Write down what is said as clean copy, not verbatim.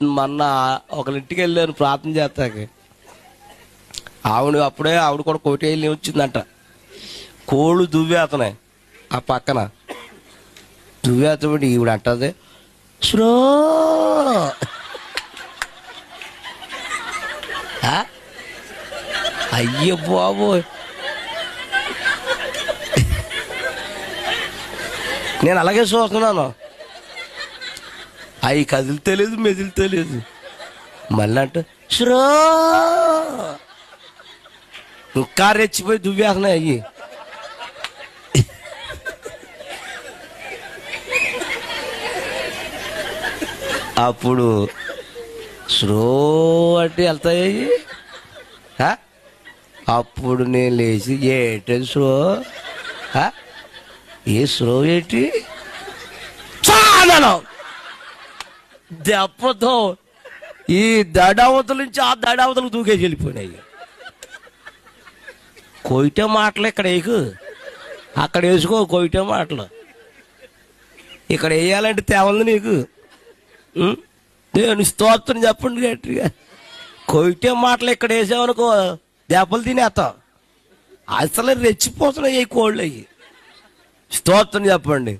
మొన్న ఒకరింటికి వెళ్ళాను ప్రార్థన చేస్తాకి. ఆవిడ కూడా కోటి వెళ్ళి వచ్చిందంట. కోళ్ళు దువ్వేతనాయి ఆ పక్కన. దువ్వేతబడి ఈవిడ అంటది, శ్రో అయ్యో బాబోయ్. నేను అలాగే చూస్తున్నాను. అవి కదిలితేలేదు, మెదిలితేలేదు. మళ్ళీ అంటే శ్రో ఇంకా రెచ్చిపోయి దువ్వేస్తున్నాయి అయ్యి. అప్పుడు స్లో అంటే వెళ్తాయి. అప్పుడు నేను లేచి ఏంటి స్లో, ఏ స్లో ఏంటి చాలా దెబ్బతో ఈ దడావతల నుంచి ఆ దడావతలకు దూకేసి వెళ్ళిపోయినాయి. కొయిటే మాటలు ఇక్కడ వేయకు, అక్కడ వేసుకో కొయిటే మాటలు. ఇక్కడ వేయాలంటే తేవలది నీకు. నేను స్తోత్రం చెప్పండి గట్టిగా. కొయిటే మాటలు ఇక్కడ వేసామనుకో దెబ్బలు తినేస్తాం. అసలు రెచ్చిపోతున్నాయి కోళ్ళు అయ్యి. స్తోత్రం చెప్పండి.